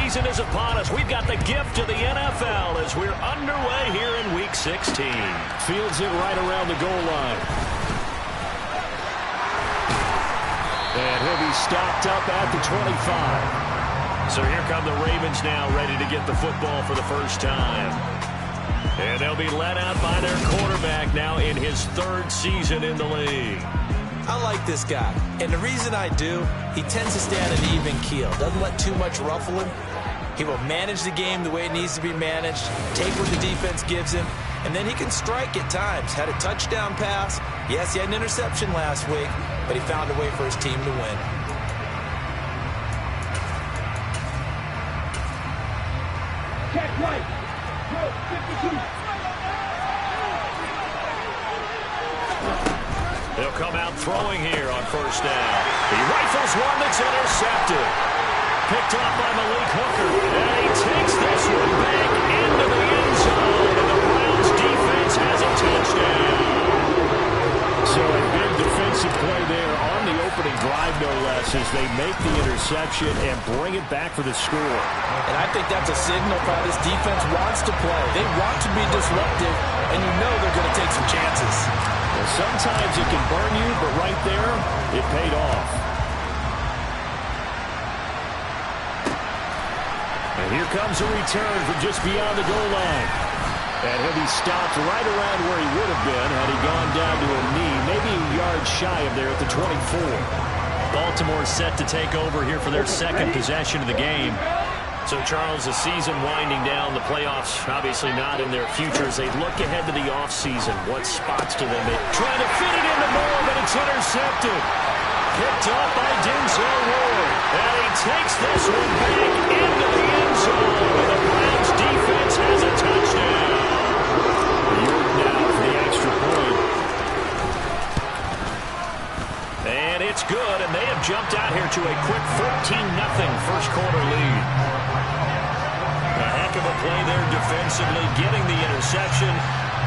season is upon us. We've got the gift of the NFL as we're underway here in Week 16. Fields it right around the goal line. And he'll be stopped up at the 25. So here come the Ravens now, ready to get the football for the first time. And they'll be led out by their quarterback now in his third season in the league. I like this guy, and the reason I do, he tends to stay on an even keel. Doesn't let too much ruffle him. He will manage the game the way it needs to be managed, take what the defense gives him, and then he can strike at times. Had a touchdown pass. Yes, he had an interception last week, but he found a way for his team to win. Check right. Go, 52. They'll come out throwing here on first down. He rifles one that's intercepted. Picked up by Malik Hooker. And he takes this one back into the end zone. And the Browns defense has a touchdown. So a big defensive play there on the opening drive, no less, as they make the interception and bring it back for the score. And I think that's a signal how this defense wants to play. They want to be disruptive, and you know they're going to take some chances. Well, sometimes it can burn you, but right there, it paid off. And here comes a return from just beyond the goal line. And he'll be stopped right around where he would have been had he gone down to a knee, maybe a yard shy of there at the 24. Baltimore set to take over here for their second possession of the game. So, Charles, the season winding down, the playoffs obviously not in their future as they look ahead to the offseason. What spots do they make? Trying to fit it into Moore, but it's intercepted. Picked up by Denzel Ward. And he takes this one back into the end zone. And the Browns defense has a touchdown. York now for the extra point. And it's good, and they have jumped out here to a quick 14-0 first quarter lead. A heck of a play there defensively, getting the interception,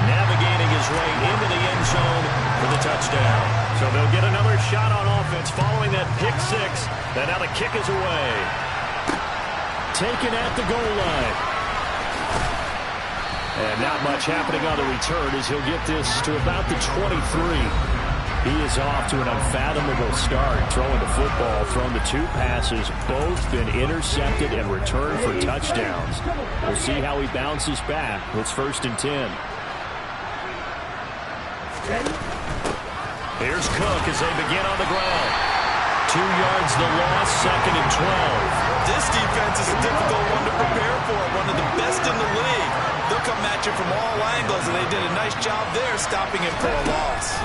navigating his way into the end zone for the touchdown. So they'll get another shot on offense following that pick six, and now the kick is away. Taken at the goal line. And not much happening on the return as he'll get this to about the 23. He is off to an unfathomable start throwing the football, thrown the two passes, both been intercepted and returned for touchdowns. We'll see how he bounces back. It's 1st and 10. Here's Cook as they begin on the ground. 2 yards the loss, 2nd and 12. This defense is a difficult one to prepare for, one of the best in the league. They'll come at you from all angles, and they did a nice job there stopping him for a loss.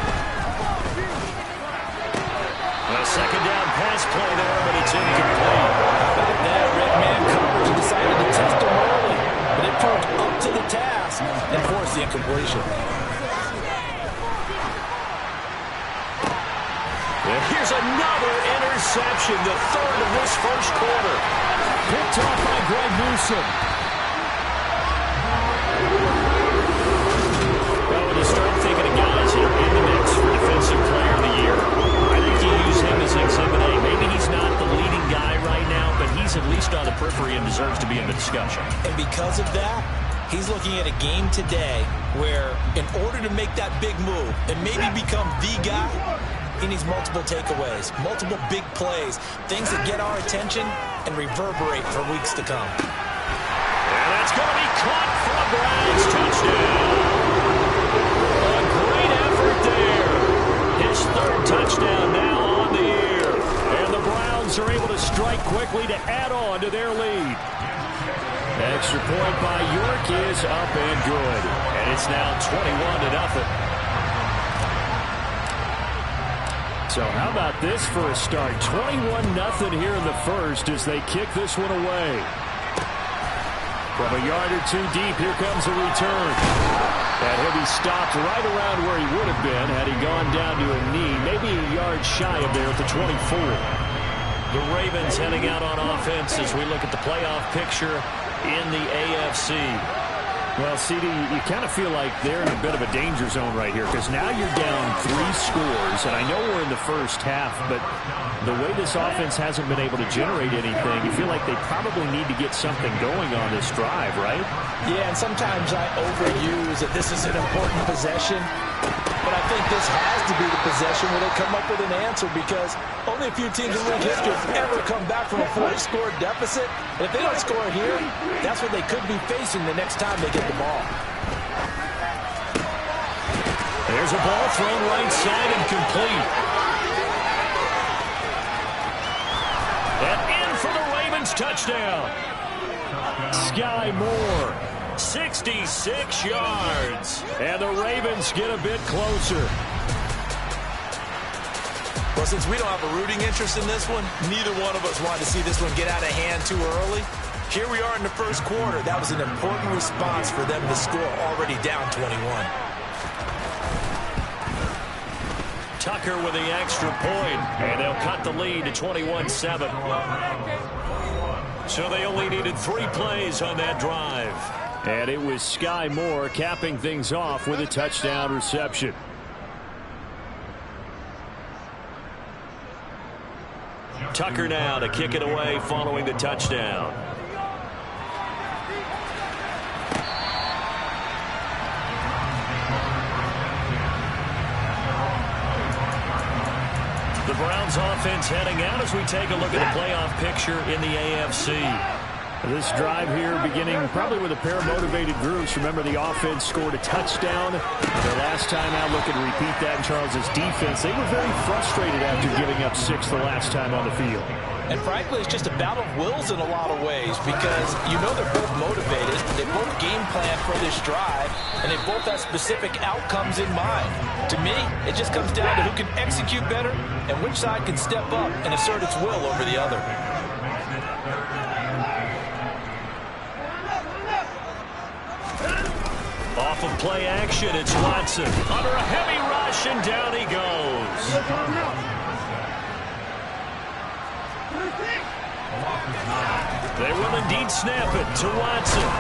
A second down pass play there, but it's incomplete. How about that? Red man coverage decided to test him early, but it proved up to the task and forced the incompletion. And here's another interception, the third of this first quarter. Picked off by Greg Newsome. Well, when you start thinking of guys that are in the mix for Defensive Player of the Year, I think you use him as Exhibit A. Maybe he's not the leading guy right now, but he's at least on the periphery and deserves to be in the discussion. And because of that, he's looking at a game today where in order to make that big move and maybe become the guy, he needs multiple takeaways, multiple big plays, things that get our attention and reverberate for weeks to come. And that's going to be caught for a Browns touchdown. A great effort there. His third touchdown now on the year. And the Browns are able to strike quickly to add on to their lead. Extra point by York is up and good. And it's now 21-0. So how about this for a start? 21-0 here in the first as they kick this one away. From a yard or two deep, here comes a return. And he'll be stopped right around where he would have been had he gone down to a knee, maybe a yard shy of there at the 24. The Ravens heading out on offense as we look at the playoff picture in the AFC. Well, CD, you kind of feel like they're in a bit of a danger zone right here because now you're down 3 scores, and I know we're in the first half, but the way this offense hasn't been able to generate anything, you feel like they probably need to get something going on this drive, right? Yeah, and sometimes I overuse that this is an important possession, but I think this has to be the possession where they come up with an answer because only a few teams in league history have ever come back from a 4-score deficit. And if they don't score here, that's what they could be facing the next time they get the ball. There's a ball thrown right side and complete. And in for the Ravens touchdown. Sky Moore. 66 yards. And the Ravens get a bit closer. Well, since we don't have a rooting interest in this one, neither one of us wanted to see this one get out of hand too early. Here we are in the first quarter. That was an important response for them to score, already down 21. Tucker with the extra point, and they'll cut the lead to 21-7. So they only needed 3 plays on that drive. And it was Sky Moore capping things off with a touchdown reception. Tucker now to kick it away following the touchdown. The Browns offense heading out as we take a look at the playoff picture in the AFC. This drive here beginning probably with a pair of motivated groups. Remember, the offense scored a touchdown. Their last time out, looking to repeat that in Charles's defense. They were very frustrated after giving up 6 the last time on the field. And frankly, it's just a battle of wills in a lot of ways because you know they're both motivated. They both game plan for this drive, and they both have specific outcomes in mind. To me, it just comes down to who can execute better and which side can step up and assert its will over the other. Off of play action, it's Watson. Under a heavy rush, and down he goes. They will indeed snap it to Watson.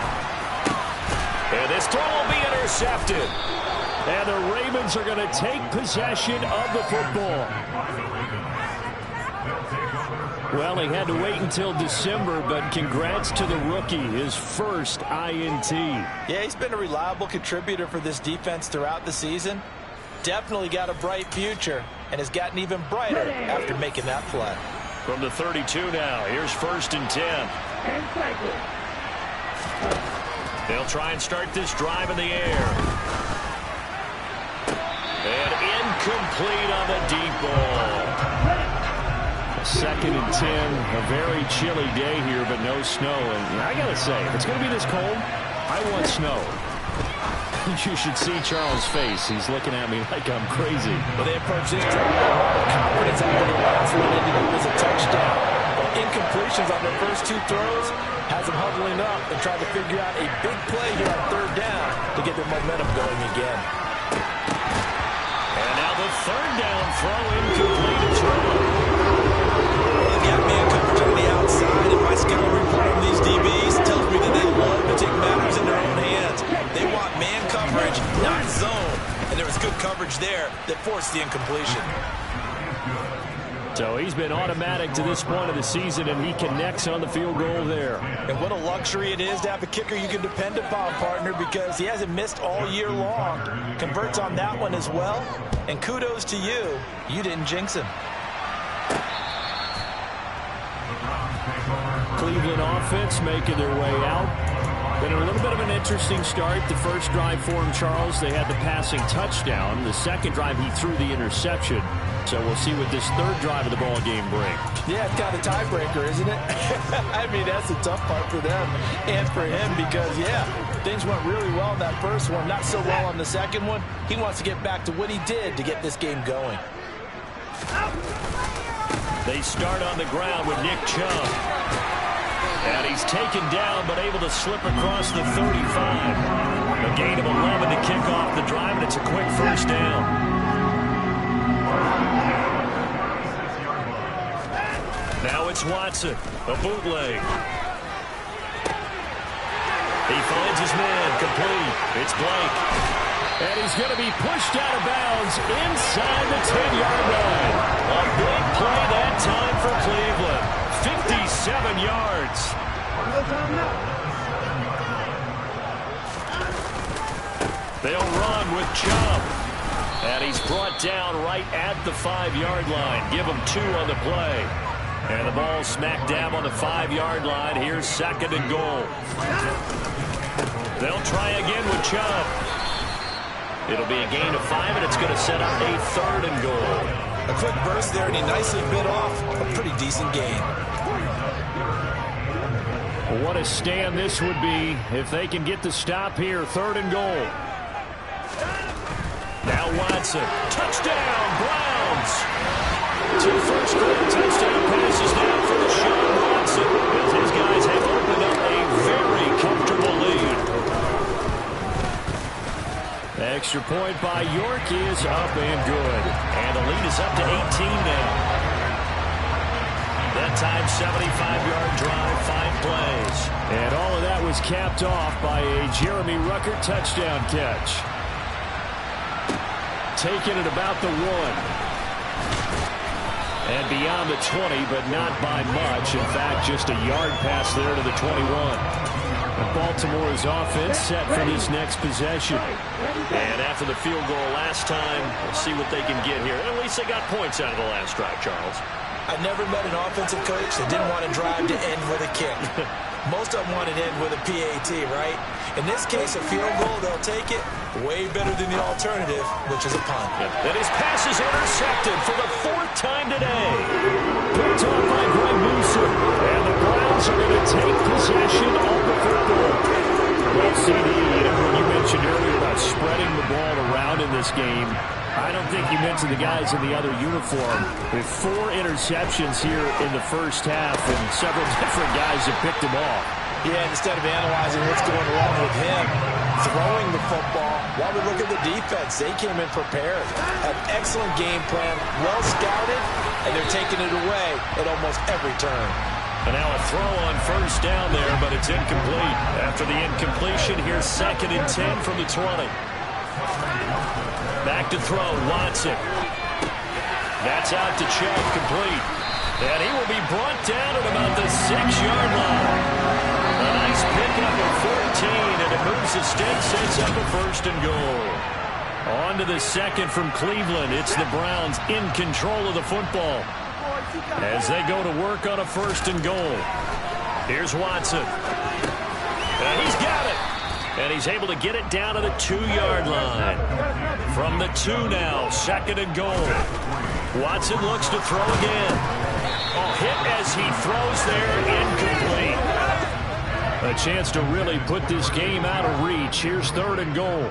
And this throw will be intercepted. And the Ravens are going to take possession of the football. Well, he had to wait until December, but congrats to the rookie, his first INT. Yeah, he's been a reliable contributor for this defense throughout the season. Definitely got a bright future and has gotten even brighter after making that play. From the 32 now, here's 1st and 10. They'll try and start this drive in the air. And incomplete on the deep ball. 2nd and 10, a very chilly day here, but no snow. And I got to say, if it's going to be this cold, I want snow. You should see Charles' face. He's looking at me like I'm crazy. Well, they approach this drive with a lot of confidence after the last one ended up as a touchdown. But incompletions on their first 2 throws has them huddling up and trying to figure out a big play here on 3rd down to get their momentum going again. And now the 3rd down throw incomplete as well. They've got man coverage on the outside, and my scouting report on these DBs tells me that they love to take matters in their own hands. They want man coverage, not zone. And there was good coverage there that forced the incompletion. So he's been automatic to this point of the season, and he connects on the field goal there. And what a luxury it is to have a kicker you can depend upon, partner, because he hasn't missed all year long. Converts on that one as well. And kudos to you. You didn't jinx him. Cleveland offense making their way out. Been a little bit of an interesting start. The first drive for him, Charles, they had the passing touchdown. The second drive, he threw the interception. So we'll see what this 3rd drive of the ball game brings. Yeah, it's kind of a tiebreaker, isn't it? I mean, that's the tough part for them and for him because, yeah, things went really well in that first one, not so well on the second one. He wants to get back to what he did to get this game going. They start on the ground with Nick Chubb. And he's taken down, but able to slip across the 35. A gain of 11 to kick off the drive, and it's a quick 1st down. Now it's Watson, a bootleg. He finds his man, complete. It's Blake. And he's going to be pushed out of bounds inside the 10-yard line. A big play that time for Cleveland. 57 yards. They'll run with Chubb. And he's brought down right at the 5-yard line. Give him 2 on the play. And the ball smack dab on the 5-yard line. Here's 2nd and goal. They'll try again with Chubb. It'll be a gain of 5, and it's going to set up a 3rd and goal. A quick burst there, and he nicely bit off a pretty decent gain. What a stand this would be if they can get the stop here. 3rd and goal. Now Watson. Touchdown, Browns. 2 first-quarter touchdown passes now for Deshaun Watson, as his guys have opened up a very comfortable lead. Extra point by York is up and good. And the lead is up to 18 now. That time, 75-yard drive, 5 plays. And all of that was capped off by a Jeremy Ruckert touchdown catch. Taking it about the 1. And beyond the 20, but not by much. In fact, just a yard pass there to the 21. And Baltimore's offense set for this next possession. And after the field goal last time, we'll see what they can get here. At least they got points out of the last drive, Charles. I never met an offensive coach that didn't want to drive to end with a kick. Most of them want to end with a PAT, right? In this case, a field goal, they'll take it. Way better than the alternative, which is a punt. And his pass is intercepted for the 4th time today. Picked off by Greg Newsome. And the Browns are going to take possession of the football. Well, CD, when you mentioned earlier about spreading the ball around in this game, I don't think you mentioned the guys in the other uniform. With 4 interceptions here in the first half, and several different guys have picked them off. Yeah, instead of analyzing what's going wrong with him, throwing the football, while we look at the defense, they came in prepared. An excellent game plan, well scouted, and they're taking it away at almost every turn. And now a throw on 1st down there, but it's incomplete. After the incompletion, here's 2nd and 10 from the 20. Back to throw, Watson. That's out to Chubb, complete. And he will be brought down at about the 6-yard line. A nice pickup of 14, and it moves instead, sets up a 1st and goal. On to the 2nd from Cleveland. It's the Browns in control of the football as they go to work on a 1st and goal. Here's Watson. And he's got it. And he's able to get it down to the 2-yard line. From the 2 now, 2nd and goal. Watson looks to throw again. Hit as he throws there, incomplete. A chance to really put this game out of reach. Here's 3rd and goal.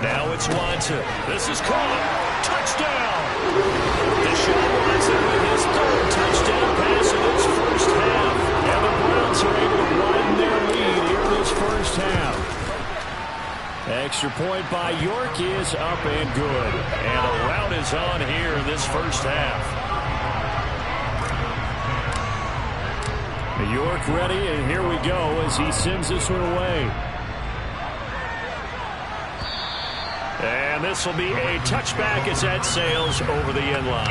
Now it's Watson. This is caught. Touchdown! Deshaun Watson with his 3rd touchdown pass in his first half. And the Browns are able to widen their lead here in this first half. Extra point by York is up and good. And a rout is on here in this first half. York ready, and here we go as he sends this one away. And this will be a touchback as that sails over the end line.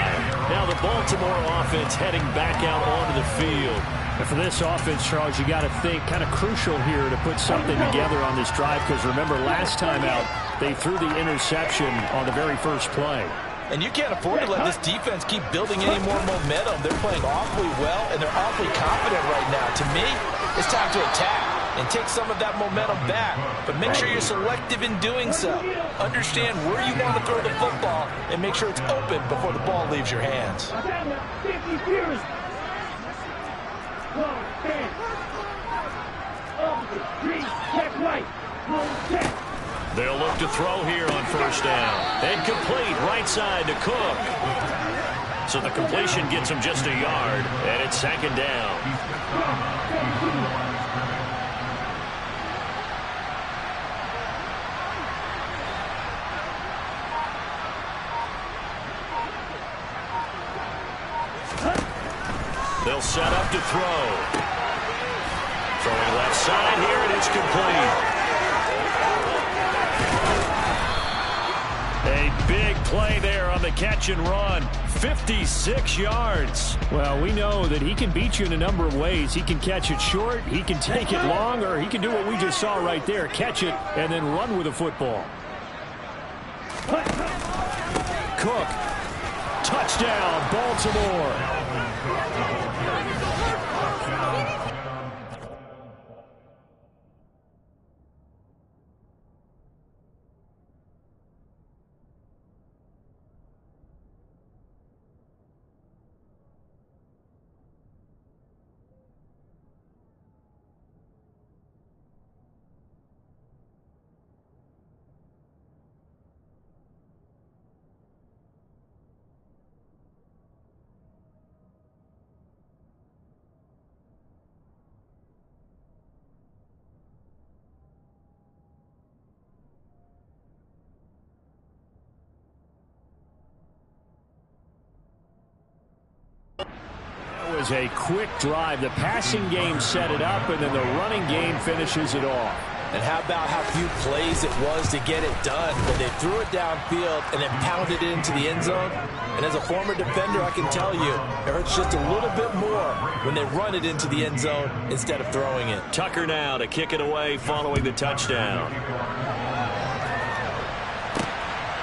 Now the Baltimore offense heading back out onto the field. And for this offense, Charles, you got to think kind of crucial here to put something together on this drive, because remember last time out they threw the interception on the very first play. And you can't afford to let this defense keep building any more momentum. They're playing awfully well, and they're awfully confident right now. To me, it's time to attack and take some of that momentum back. But make sure you're selective in doing so. Understand where you want to throw the football, and make sure it's open before the ball leaves your hands. They'll look to throw here on 1st down. Incomplete, right side to Cook. So the completion gets him just a yard, and it's 2nd down. They'll set up to throw. Throwing Throwing left side here, and it's complete. A big play there on the catch and run. 56 yards. Well, we know that he can beat you in a number of ways. He can catch it short, he can take it long, or he can do what we just saw right there, catch it and then run with the football. Cook. Touchdown, Baltimore. Was a quick drive. The passing game set it up, and then the running game finishes it off. And how about how few plays it was to get it done, but they threw it downfield and then pounded it into the end zone. And as a former defender, I can tell you, it hurts just a little bit more when they run it into the end zone instead of throwing it. Tucker now to kick it away following the touchdown.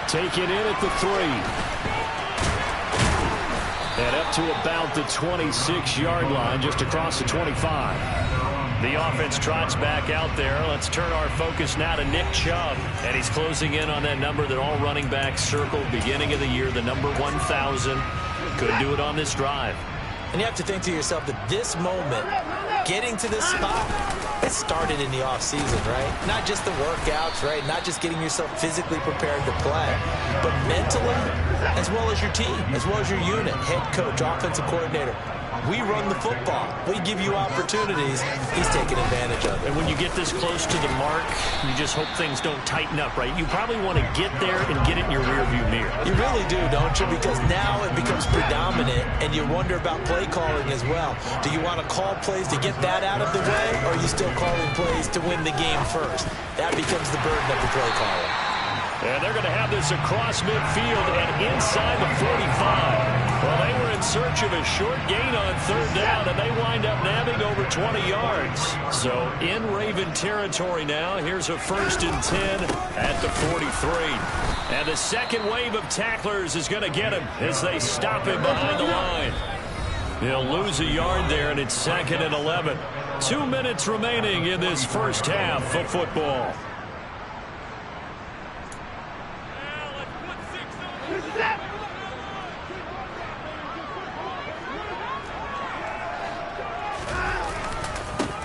Take it in at the 3. And up to about the 26-yard line, just across the 25. The offense trots back out there. Let's turn our focus now to Nick Chubb. And he's closing in on that number that all running backs circled beginning of the year, the number 1,000. Couldn't do it on this drive. And you have to think to yourself that this moment, getting to this spot, it started in the offseason, right? Not just the workouts, right? Not just getting yourself physically prepared to play, but mentally, as well as your team, as well as your unit, head coach, offensive coordinator. We run the football. We give you opportunities. He's taking advantage of it. And when you get this close to the mark, you just hope things don't tighten up, right? You probably want to get there and get it in your rearview mirror. You really do, don't you? Because now it becomes predominant, and you wonder about play calling as well. Do you want to call plays to get that out of the way, or are you still calling plays to win the game first? That becomes the burden of the play calling. And they're going to have this across midfield and inside the 45. Well, they were in search of a short gain on third down, and they wind up nabbing over 20 yards. So in Raven territory now. Here's a 1st and 10 at the 43. And the second wave of tacklers is going to get him as they stop him behind the line. He'll lose a yard there, and it's 2nd and 11. 2 minutes remaining in this first half of football.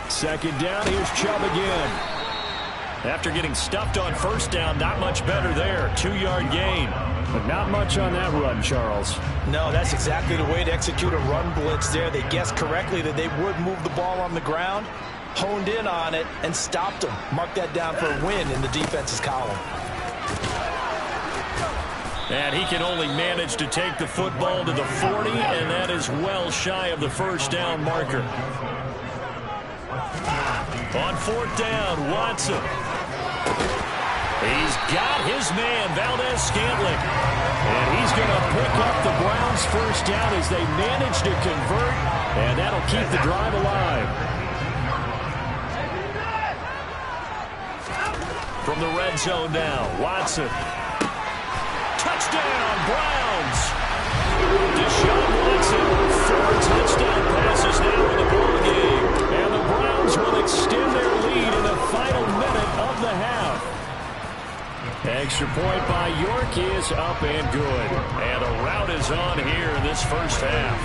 Second down, here's Chubb again. After getting stuffed on first down, not much better there. 2-yard gain. But not much on that run, Charles. No, that's exactly the way to execute a run blitz there. They guessed correctly that they would move the ball on the ground, honed in on it, and stopped them. Mark that down for a win in the defense's column. And he can only manage to take the football to the 40, and that is well shy of the first down marker. On 4th down, Watson. He's got his man, Valdez-Scantling. And he's going to pick up the Browns' first down as they manage to convert, and that'll keep the drive alive. From the red zone now, Watson. Touchdown, Browns! Deshaun Watson, 4 touchdown passes now in the ball game. And the Browns will extend their lead in the final minute of the half. Extra point by York is up and good. And a rout is on here in this first half.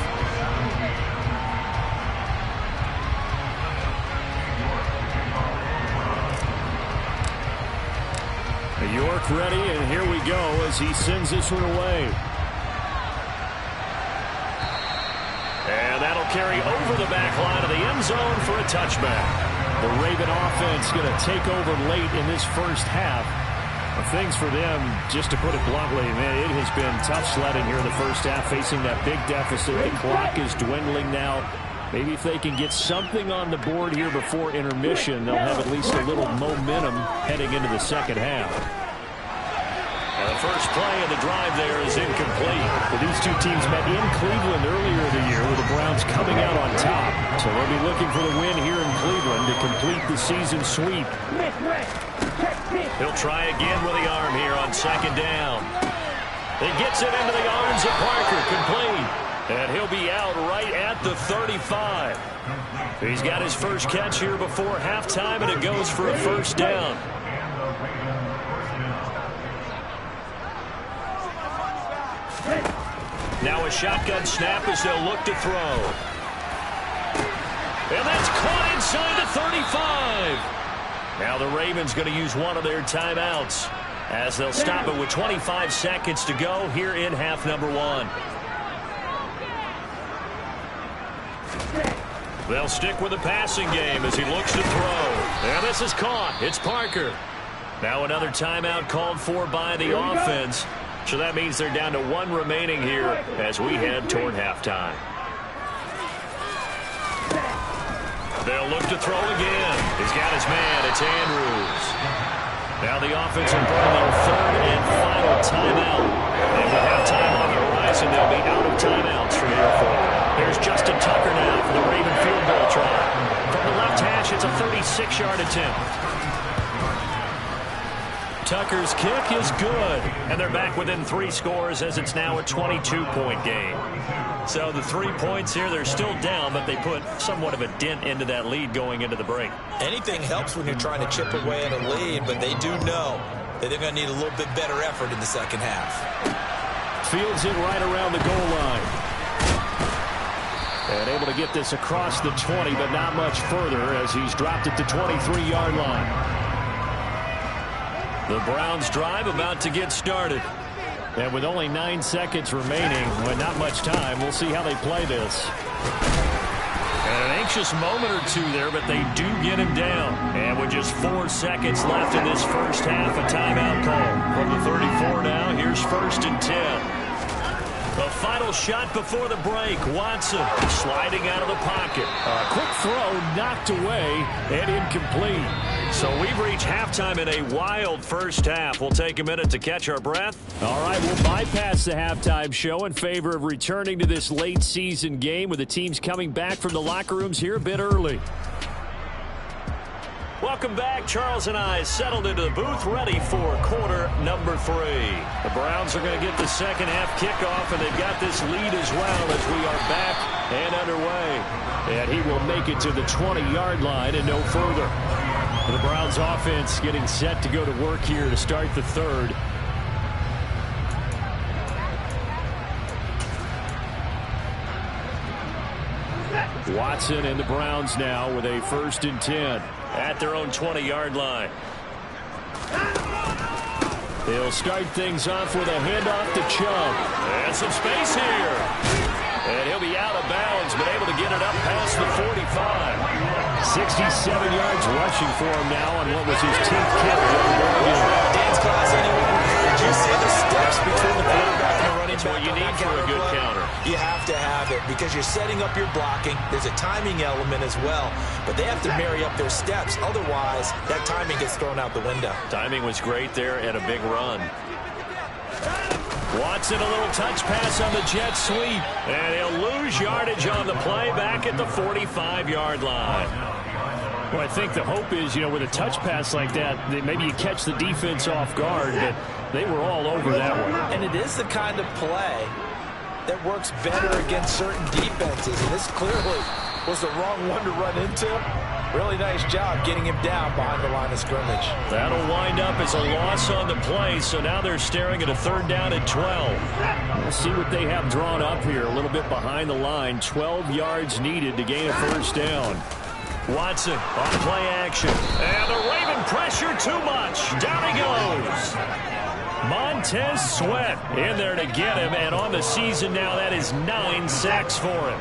York ready, and here we go as he sends this one away. And that'll carry over the back line of the end zone for a touchback. The Raven offense going to take over late in this first half. Things for them, just to put it bluntly, man, it has been tough sledding here in the first half, facing that big deficit. The clock is dwindling now. Maybe if they can get something on the board here before intermission, they'll have at least a little momentum heading into the second half. And the first play of the drive there is incomplete. Well, these two teams met in Cleveland earlier in the year with the Browns coming out on top. So they'll be looking for the win here in Cleveland to complete the season sweep. He'll try again with the arm here on second down. He gets it into the arms of Parker, complete. And he'll be out right at the 35. He's got his first catch here before halftime, and it goes for a first down. Now a shotgun snap as they'll look to throw. And that's caught inside the 35. Now the Ravens going to use one of their timeouts as they'll stop it with 25 seconds to go here in half number one. They'll stick with the passing game as he looks to throw. And this is caught. It's Parker. Now another timeout called for by the offense. So that means they're down to one remaining here as we head toward halftime. They'll look to throw again. He's got his man. It's Andrews. Now the offense will burn their third and final timeout. And with halftime on the horizon, they'll be out of timeouts from here forward. Here's Justin Tucker now for the Raven field goal try. From the left hash, it's a 36-yard attempt. Tucker's kick is good, and they're back within 3 scores as it's now a 22-point game. So the 3 points here, they're still down, but they put somewhat of a dent into that lead going into the break. Anything helps when you're trying to chip away at a lead, but they do know that they're going to need a little bit better effort in the second half. Fields it right around the goal line. And able to get this across the 20, but not much further as he's dropped it to 23-yard line. The Browns drive about to get started. And with only 9 seconds remaining, with not much time, we'll see how they play this. And an anxious moment or two there, but they do get him down. And with just 4 seconds left in this first half, a timeout call. From the 34 now, here's 1st and 10. The final shot before the break. Watson sliding out of the pocket. A quick throw knocked away and incomplete. So we've reached halftime in a wild first half. We'll take a minute to catch our breath. All right, we'll bypass the halftime show in favor of returning to this late season game with the teams coming back from the locker rooms here a bit early. Welcome back. Charles and I settled into the booth ready for quarter number 3. The Browns are going to get the second half kickoff, and they've got this lead as well as we are back and underway. And he will make it to the 20-yard line and no further. The Browns offense getting set to go to work here to start the third. Watson and the Browns now with a 1st and 10. At their own 20-yard line. They'll start things off with a handoff to Chubb. And some space here. And he'll be out of bounds, but able to get it up past the 45. 67 yards rushing for him now on what was his 10th kick. Dance class, anyone? Did you see the steps between the quarterback and the running back? That's what you need for a good counter. You have to have it because you're setting up your blocking. There's a timing element as well, but they have to marry up their steps. Otherwise, that timing gets thrown out the window. Timing was great there and a big run. Watson, a little touch pass on the jet sweep, and he'll lose yardage on the play back at the 45-yard line. Well, I think the hope is, with a touch pass like that, that maybe you catch the defense off guard, but they were all over that one. And it is the kind of play that works better against certain defenses, and this clearly was the wrong one to run into. Really nice job getting him down behind the line of scrimmage. That'll wind up as a loss on the play, so now they're staring at a 3rd down and 12. We'll see what they have drawn up here, a little bit behind the line. 12 yards needed to gain a 1st down. Watson on play action. And the Raven pressure too much. Down he goes. Montez Sweat in there to get him, and on the season now, that is 9 sacks for him.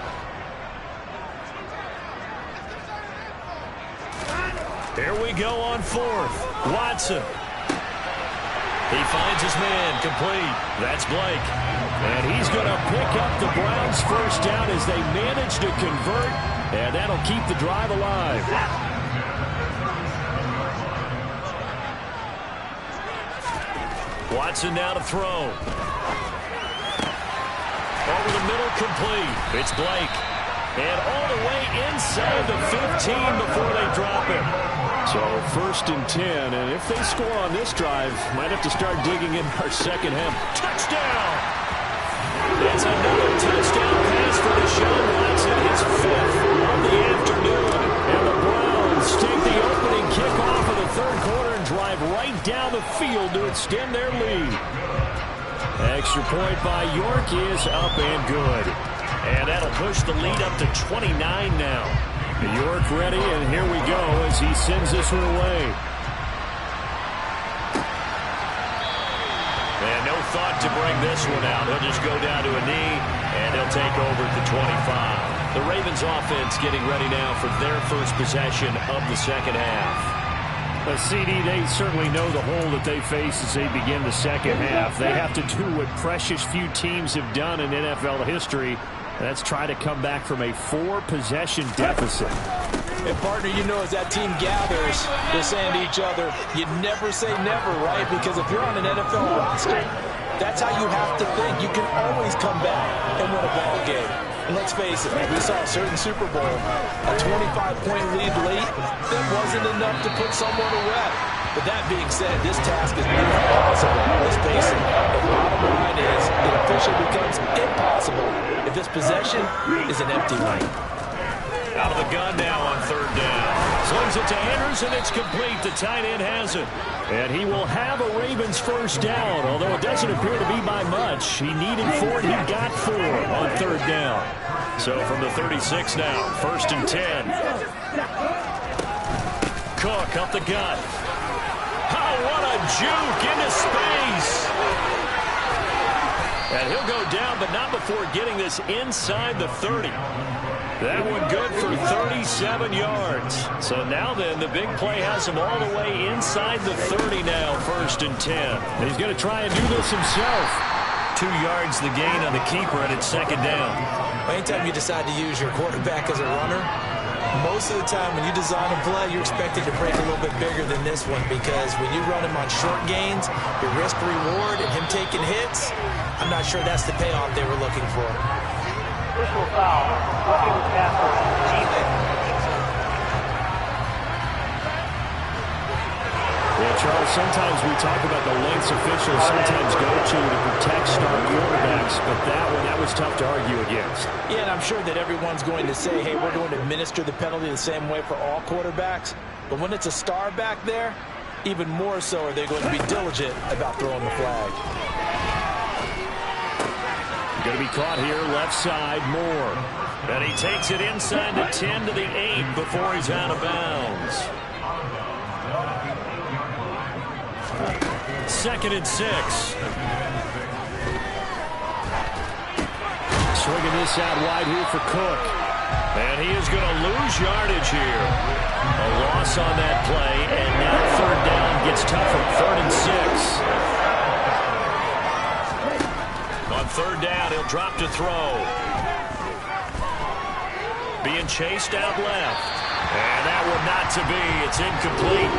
Here we go on 4th. Watson. He finds his man, complete. That's Blake. And he's going to pick up the Browns' 1st down as they manage to convert And that'll keep the drive alive. Watson now to throw. Over the middle, complete. It's Blake. And all the way inside the 15 before they drop it. So 1st and 10, and if they score on this drive, might have to start digging in our second half. Touchdown! It's another touchdown pass for Deshaun Watson, his 5th of the afternoon. And the Browns take the opening kickoff of the 3rd quarter and drive right down the field to extend their lead. Extra point by York is up and good. And that'll push the lead up to 29 now. York ready, and here we go as he sends this one away. And no thought to bring this one out. He'll just go down to a knee, and they'll take over at the 25. The Ravens offense getting ready now for their first possession of the second half. CD, they certainly know the hole that they face as they begin the second half. They have to do what precious few teams have done in NFL history. That's try to come back from a 4-possession deficit. And, partner, you know, as that team gathers, they're saying to each other, you never say never, right? Because if you're on an NFL roster, that's how you have to think. You can always come back and win a ball game. And let's face it, we saw a certain Super Bowl, a 25-point lead late, that wasn't enough to put someone away. But that being said, this task is nearly impossible. Let's face it, the bottom line is it officially becomes impossible if this possession is an empty one. Out of the gun now on 3rd down. Slings it to Anderson. It's complete. The tight end has it. And he will have a Ravens first down, although it doesn't appear to be by much. He needed 4, and he got 4 on 3rd down. So from the 36 now, 1st and 10. Cook up the gut. Oh, what a juke into space. And he'll go down, but not before getting this inside the 30. That one good for 37 yards. So now then, the big play has him all the way inside the 30 now, 1st and 10. He's going to try and do this himself. 2 yards the gain on the keeper, and it's 2nd down. Anytime you decide to use your quarterback as a runner, most of the time when you design a play, you're expected to break a little bit bigger than this one, because when you run him on short gains, your risk-reward and him taking hits, I'm not sure that's the payoff they were looking for. Personal foul. Working with tackle. Yeah, Charles, sometimes we talk about the lengths officials sometimes go to protect star quarterbacks, but that was tough to argue against. Yeah, and I'm sure that everyone's going to say, hey, we're going to administer the penalty the same way for all quarterbacks. But when it's a star back there, even more so are they going to be diligent about throwing the flag. Going to be caught here, left side, Moore. And he takes it inside the 10 to the 8 before he's out of bounds. 2nd and 6. Swinging this out wide here for Cook. And he is going to lose yardage here. A loss on that play, and now 3rd down gets tougher. 3rd and 6. On 3rd down, he'll drop to throw. Being chased out left. And that one not to be. It's incomplete.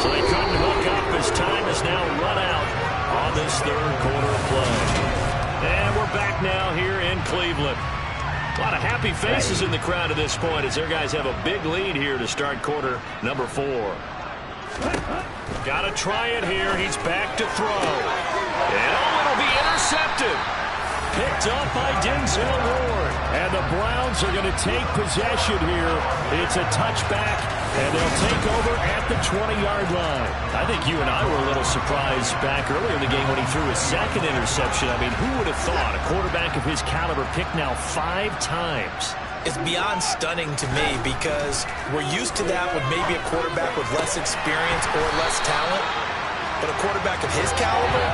So they couldn't hook up as time is now run out on this 3rd quarter play. And we're back now here in Cleveland. A lot of happy faces in the crowd at this point as their guys have a big lead here to start quarter number 4. Got to try it here. He's back to throw. And it'll be intercepted. Picked up by Denzel Ward. And the Browns are going to take possession here. It's a touchback, and they'll take over at the 20-yard line. I think you and I were a little surprised back earlier in the game when he threw his 2nd interception. I mean, who would have thought a quarterback of his caliber picked now 5 times? It's beyond stunning to me, because we're used to that with maybe a quarterback with less experience or less talent. But a quarterback of his caliber,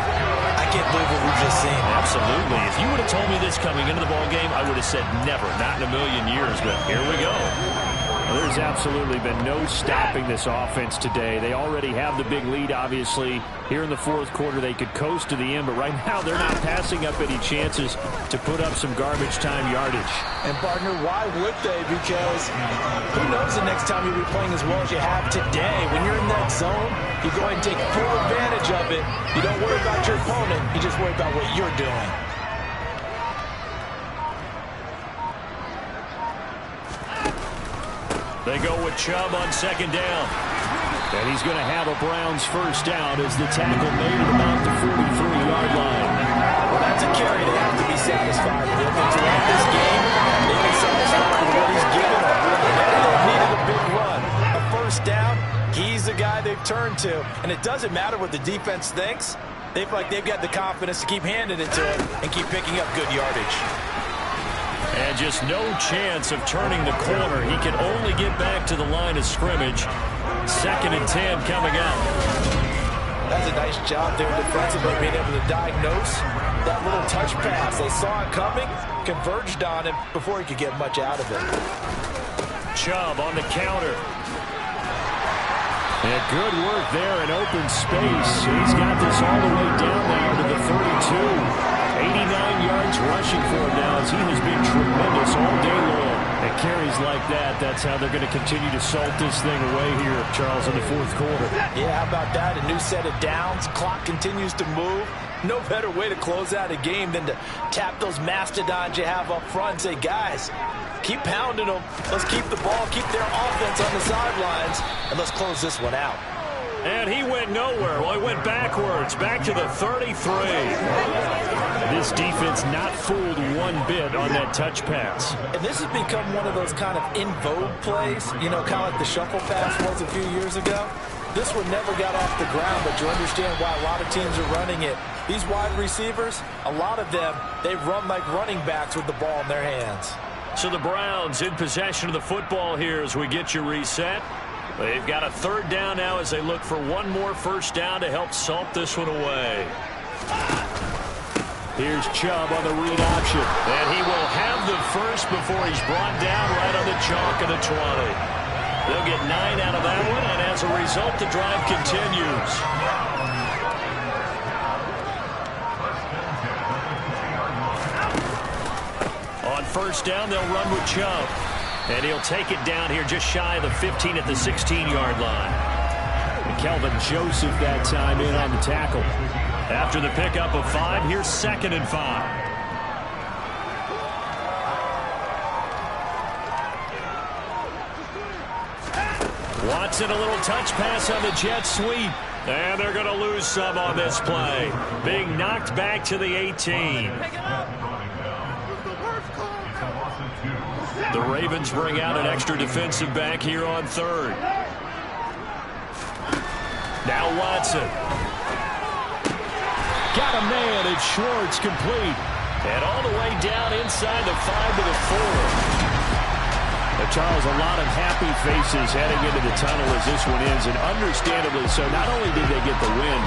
I can't believe what we've just seen. Absolutely. If you would have told me this coming into the ballgame, I would have said never, not in a million years. But here we go. The There's absolutely been no stopping this offense today. They already have the big lead, obviously. Here in the fourth quarter, they could coast to the end, but right now they're not passing up any chances to put up some garbage time yardage. And, partner, why would they? Because who knows the next time you'll be playing as well as you have today. When you're in that zone, you go ahead and take full advantage of it. You don't worry about your opponent. You just worry about what you're doing. They go with Chubb on second down. And he's going to have a Browns first down as the tackle made at about the 43-yard line. Well, that's a carry. They have to be satisfied with. And throughout this game, they've been satisfied with what he's given them. They needed a big run. A first down, he's the guy they've turned to. And it doesn't matter what the defense thinks. They feel like they've got the confidence to keep handing it to him and keep picking up good yardage. And just no chance of turning the corner. He can only get back to the line of scrimmage. 2nd and 10 coming up. That's a nice job there defensively, being able to diagnose that little touch pass. They saw it coming, converged on him before he could get much out of it. Chubb on the counter. And good work there in open space. He's got this all the way down now to the 32. 89 yards rushing for him now as he has been tremendous all day long. And carries like that, that's how they're going to continue to salt this thing away here, Charles, in the fourth quarter. Yeah, how about that? A new set of downs. Clock continues to move. No better way to close out a game than to tap those mastodons you have up front and say, guys, keep pounding them. Let's keep the ball, keep their offense on the sidelines, and let's close this one out. And he went nowhere. Well, he went backwards, back to the 33. This defense not fooled one bit on that touch pass. And this has become one of those kind of in vogue plays, you know, kind of like the shuffle pass was a few years ago. This one never got off the ground, but you understand why a lot of teams are running it. These wide receivers, a lot of them, they run like running backs with the ball in their hands. So the Browns in possession of the football here as we get you reset. They've got a 3rd down now as they look for one more first down to help salt this one away. Here's Chubb on the read option. And he will have the first before he's brought down right on the chalk of the 20. They'll get 9 out of that one, and as a result, the drive continues. On first down, they'll run with Chubb. And he'll take it down here just shy of the 15 at the 16-yard line. And Kelvin Joseph that time in on the tackle. After the pickup of 5, here's 2nd and 5. Watson, a little touch pass on the jet sweep. And they're going to lose some on this play. Being knocked back to the 18. The Ravens bring out an extra defensive back here on 3rd. Now Watson. Got a man, and Schwartz complete. And all the way down inside the 5 to the 4. Charles, a lot of happy faces heading into the tunnel as this one ends, and understandably so. Not only did they get the win,